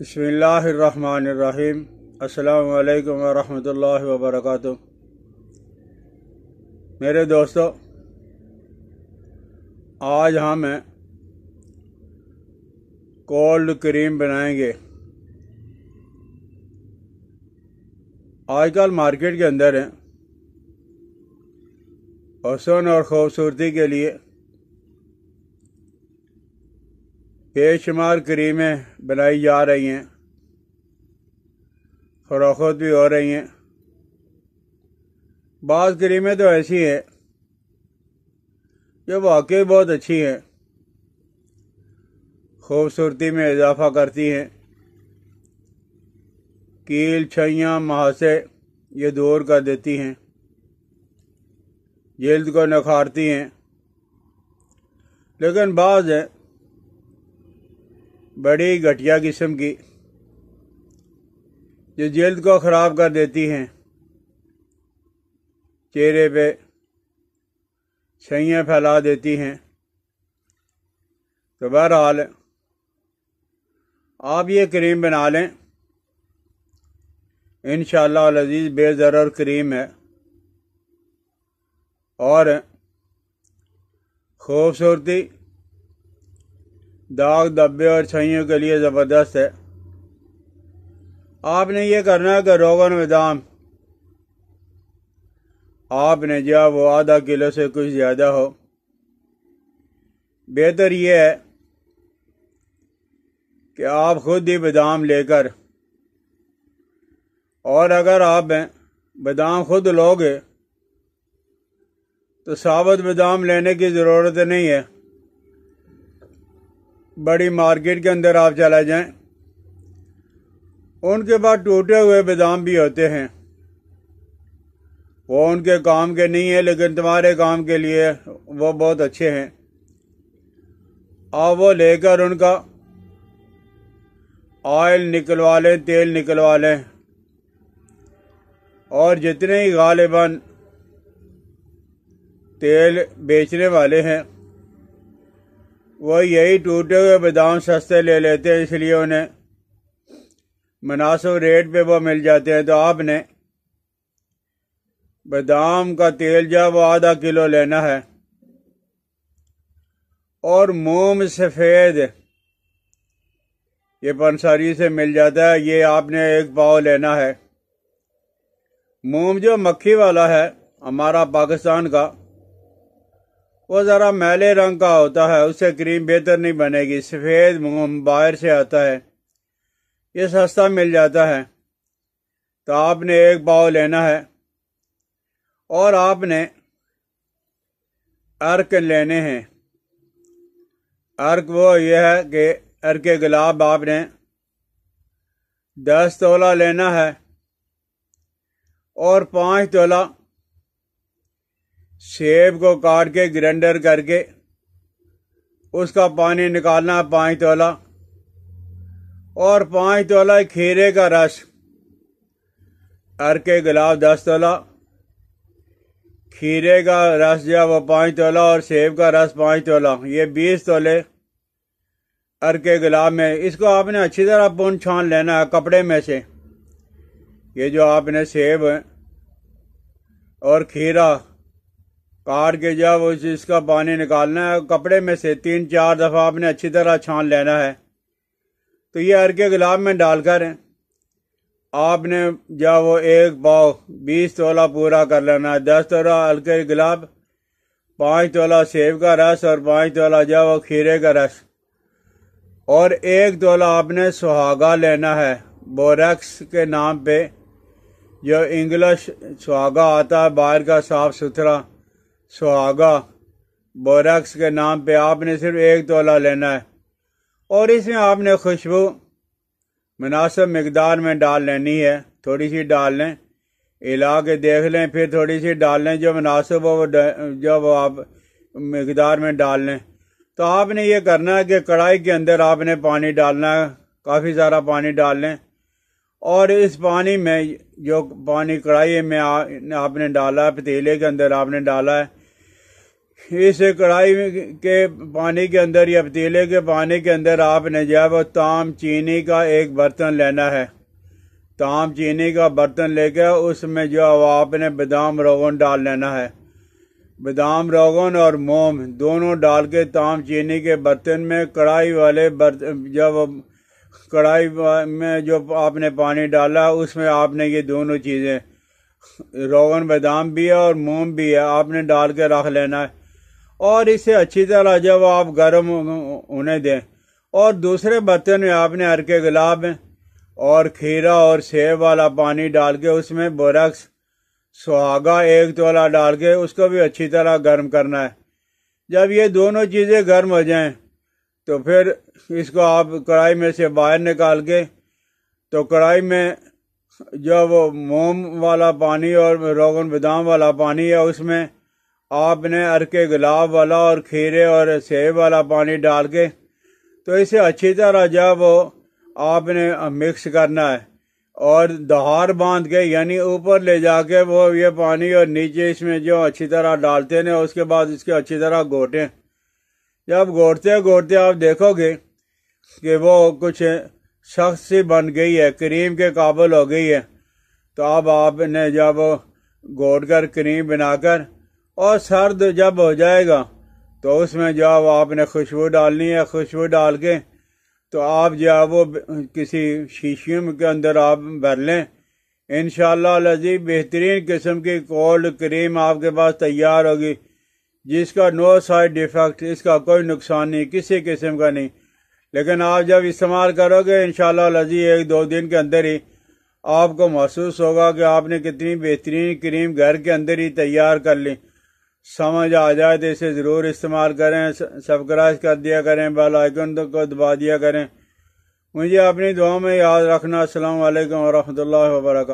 बिस्मिल्लाहिर्रहमानिर्रहीम। अस्सलामु अलैकुम वरहमतुल्लाहि वबरकातुह। मेरे दोस्तों, आज हम कोल्ड क्रीम बनाएंगे। आजकल मार्केट के अंदर हुस्न और ख़ूबसूरती के लिए बेशुमार क्रीमें बनाई जा रही हैं, फरोख्त भी हो रही हैं। बाज़ क्रीमें तो ऐसी हैं जो वाकई बहुत अच्छी हैं, खूबसूरती में इजाफा करती हैं, कील छइयाँ महासे ये दूर कर देती हैं, जल्द को निखारती हैं। लेकिन बाज़ बड़ी घटिया किस्म की जो जल्द को ख़राब कर देती हैं, चेहरे पे छइयाँ फैला देती हैं। तो बहरहाल आप ये क्रीम बना लें, इंशाअल्लाह अल अज़ीज़ बेज़रर क्रीम है और खूबसूरती, दाग धब्बे और छइयों के लिए ज़बरदस्त है। आपने ये करना है कि रोगन बादाम आपने जो वो आधा किलो से कुछ ज़्यादा हो। बेहतर ये है कि आप खुद ही बादाम लेकर, और अगर आप बादाम खुद लोगे तो साबुत बादाम लेने की ज़रूरत नहीं है। बड़ी मार्केट के अंदर आप चला जाएं, उनके पास टूटे हुए बादाम भी होते हैं। वो उनके काम के नहीं है, लेकिन तुम्हारे काम के लिए वो बहुत अच्छे हैं। आप वो लेकर उनका ऑयल निकलवा लें, तेल निकलवा लें, और जितने ही गालिबन तेल बेचने वाले हैं वो यही टूटे हुए बादाम सस्ते ले लेते हैं, इसलिए उन्हें मुनासिब रेट पे वो मिल जाते हैं। तो आपने बादाम का तेल जो वो आधा किलो लेना है, और मोम सफ़ेद ये पंसारी से मिल जाता है, ये आपने 1 पाव लेना है। मोम जो मक्खी वाला है हमारा पाकिस्तान का, वो ज़रा मैले रंग का होता है, उससे क्रीम बेहतर नहीं बनेगी। सफ़ेद मोम बाहर से आता है, ये सस्ता मिल जाता है। तो आपने 1 पाव लेना है, और आपने अर्क लेने हैं। अर्क वो ये है कि अर्क गुलाब आपने 10 तोला लेना है, और 5 तोला सेब को काट के ग्राइंडर करके उसका पानी निकालना 5 तोला, और 5 तोला खीरे का रस। अर्क गुलाब 10 तोला, खीरे का रस जो वो 5 तोला, और सेब का रस 5 तोला, ये 20 तोले अर्क गुलाब में। इसको आपने अच्छी तरह पुन छान लेना है कपड़े में से। ये जो आपने सेब और खीरा काट के जब इसका पानी निकालना है कपड़े में से 3-4 दफ़ा आपने अच्छी तरह छान लेना है। तो ये अर्क गुलाब में डालकर आपने जब वो 1 पाव 20 तोला पूरा कर लेना है। 10 तोला अर्क गुलाब, 5 तोला सेब का रस, और 5 तोला जब वो खीरे का रस, और 1 तोला आपने सुहागा लेना है बोरेक्स के नाम पे। जो इंग्लिश सुहागा आता है बाहर का साफ सुथरा सुहागा, बोरेक्स के नाम पे आपने सिर्फ 1 तोला लेना है। और इसमें आपने खुशबू मुनासिब मिकदार में डाल लेनी है। थोड़ी सी डाल लें, हिला के देख लें, फिर थोड़ी सी डाल लें, जो मुनासिब हो जो वो आप मिकदार में डाल लें। तो आपने ये करना है कि कढ़ाई के अंदर आपने पानी डालना है, काफ़ी सारा पानी डाल लें, और इस पानी में जो पानी कढ़ाई में आपने डाला है, पतीले के अंदर आपने डाला है, اس کڑھائی کے پانی کے اندر یا پتیلے کے پانی کے اندر آپ نے جو ہے وہ تام چینی کا ایک برتن لینا ہے۔ تام چینی کا برتن لے کے اس میں جو آپ نے بادام روغن ڈال لینا ہے۔ بادام روغن اور موم دونوں ڈال کے تام چینی کے برتن میں کڑھائی والے برتن جب کڑھائی میں جو آپ نے پانی ڈالا اس میں آپ نے یہ دونوں چیزیں روغن بادام بھی ہے اور موم بھی ہے آپ نے ڈال کے رکھ لینا ہے، اور اسے اچھی طرح جب آپ گرم ہونے دیں، اور دوسرے برتن میں آپ نے ارکے گلاب اور کھیرا اور سیب والا پانی ڈال کے اس میں بورکس سہاگا 1 تولہ ڈال کے اس کو بھی اچھی طرح گرم کرنا ہے۔ جب یہ دونوں چیزیں گرم ہو جائیں تو پھر اس کو آپ کڑھائی میں سے باہر نکال کے تو کڑھائی میں جو وہ موم والا پانی اور روغن بادام والا پانی ہے اس میں آپ نے ارکے گلاب والا اور کھیرے اور سیب والا پانی ڈال کے تو اسے اچھی طرح جب وہ آپ نے مکس کرنا ہے، اور دہار باندھ کے یعنی اوپر لے جا کے وہ یہ پانی اور نیچے اس میں جو اچھی طرح ڈالتے ہیں، اس کے بعد اس کے اچھی طرح گھوٹیں۔ جب گھوٹتے گھوٹتے آپ دیکھو گے کہ وہ کچھ سخت سی بن گئی ہے، کریم کے قابل ہو گئی ہے، تو اب آپ نے جب گھوٹ کر کریم بنا کر اور سرد جب ہو جائے گا تو اس میں جو آپ نے خوشبو ڈالنی ہے، خوشبو ڈال کے تو آپ جو ہے وہ کسی شیشیوں کے اندر آپ بھر لیں۔ انشاءاللہ العزیز بہترین قسم کی کولڈ کریم آپ کے پاس تیار ہوگی، جس کا نو سائیڈ ایفیکٹ، اس کا کوئی نقصان نہیں، کسی قسم کا نہیں۔ لیکن آپ جب استعمال کرو گے انشاءاللہ العزیز 1-2 دن کے اندر ہی آپ کو محسوس ہوگا کہ آپ نے کتنی بہترین کریم گھر کے اندر ہی تیار کر لی۔ سمجھ آ جائے تو اسے ضرور استعمال کریں، سبسکرائب کر دیا کریں، بیل آئیکن کو دبا دیا کریں۔ مجھے اپنی دعا میں یاد رکھنا۔ السلام علیکم ورحمۃ اللہ وبرکاتہ۔